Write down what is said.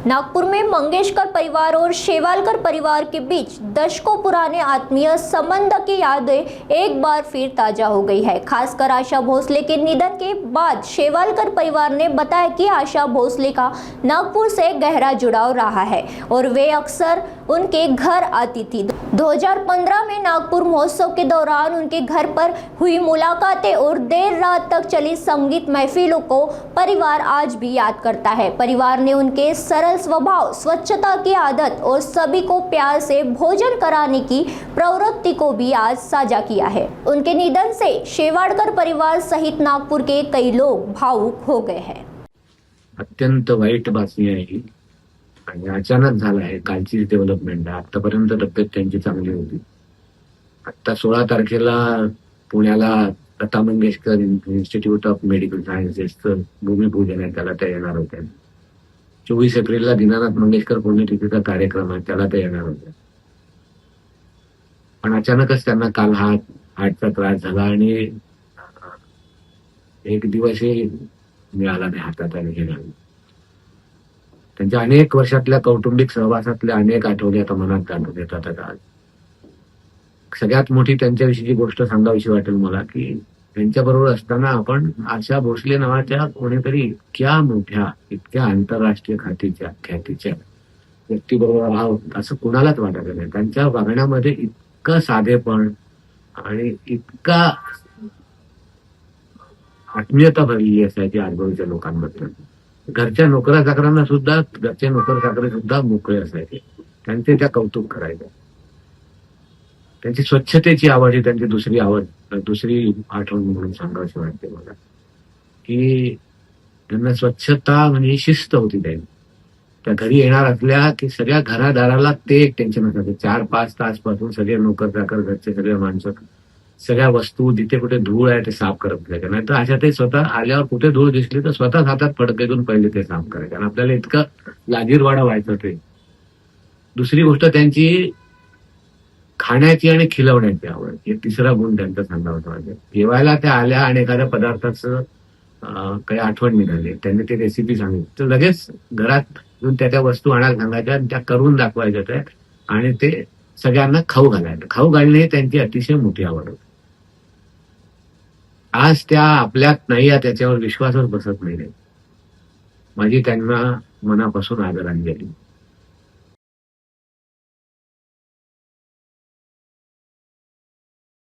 नागपुर में मंगेशकर परिवार और शेवालकर परिवार के बीच दशकों पुराने आत्मीय संबंध की यादें एक बार फिर ताजा हो गई है। खासकर आशा भोसले के निधन के बाद शेवालकर परिवार ने बताया कि आशा भोसले का नागपुर से गहरा जुड़ाव रहा है और वे अक्सर उनके घर आती थी। 2015 में नागपुर महोत्सव के दौरान उनके घर पर हुई मुलाकातें और देर रात तक चली संगीत महफिलों को परिवार आज भी याद करता है। परिवार ने उनके सरल स्वभाव, स्वच्छता की आदत और सभी को प्यार से भोजन कराने की प्रवृत्ति को भी आज साझा किया है। उनके निधन से शेवाड़कर परिवार सहित नागपुर के कई लोग भावुक हो गए हैं। अत्यंत वाईट बातमी आहे ही आणि अचानक झालं आहे। कालची डेव्हलपमेंट आहे। आतापर्यंत तब्येत त्यांची चांगली होती। आता 16 तारखेला पुण्याला Lata Mangeshkar institute of medical सायन्सेसचं भूमिपूजन आहे, त्याला त्या येणार होत्या। 24 एप्रिलला दीनानाथ मंगेशकर पुण्यतिथीचा कार्यक्रम आहे, त्याला त्या येणार होत्या। पण अचानकच त्यांना काल हार्टचा त्रास झाला आणि एक दिवसही मिळाला नाही हातात आणि हे नाही। त्यांच्या अनेक वर्षातल्या कौटुंबिक सहवासातल्या अनेक आठवणी आता मनात जाणून येतात। आता सगळ्यात मोठी त्यांच्याविषयीची गोष्ट सांगावीशी वाटेल मला की त्यांच्याबरोबर असताना आपण आशा भोसले नावाच्या कोणीतरी इतक्या मोठ्या, इतक्या आंतरराष्ट्रीय ख्यातीच्या व्यक्तीबरोबर आहोत असं कुणालाच वाटत नाही। त्यांच्या वागण्यामध्ये इतकं साधेपण आणि इतका आत्मीयता भरलेली असायची आजूबाजूच्या लोकांबद्दल। घरच्या नोकरा चाकरांना सुद्धा, घरचे नोकर चाकरे सुद्धा मोकळे असायचे, त्यांचे त्या कौतुक करायचे। त्यांची स्वच्छतेची आवड ही त्यांची दुसरी आठवण म्हणून सांगावीशी वाटते मला की त्यांना स्वच्छता म्हणजे शिस्त होती। त्या घरी येणार असल्या की सगळ्या घरादाराला ते एक टेन्शन असायचं। 4-5 तास पासून सगळे नोकर चाकर, घरचे सगळे माणसं, सगळ्या वस्तू जिथे कुठे धूळ आहे ते साफ करत जायचे। नाही तर अशा ते स्वतः आल्यावर कुठे धूळ दिसली तर स्वतःच हातात फडके देऊन पहिले ते साफ करायचे आणि आपल्याला इतकं लाजीरवाडा व्हायचं ते। दुसरी गोष्ट त्यांची खाण्याची आणि खिलवण्याची आवड, हे तिसरा गुण त्यांचा सांगावासा वाटेल। जेवायला त्या आल्या आणि एखाद्या पदार्थाचं काही आठवण निघाली, त्यांनी ते रेसिपी सांगितली तर लगेच घरात येऊन त्या वस्तू आणायला सांगायच्या, त्या करून दाखवायच्या त्या आणि ते सगळ्यांना खाऊ घालायचं। खाऊ घालणे ही त्यांची अतिशय मोठी आवड होती। आज त्या आपल्यात नाही त्याच्यावर विश्वासच बसत नाही। माझी त्यांना मनापासून आदरांजली।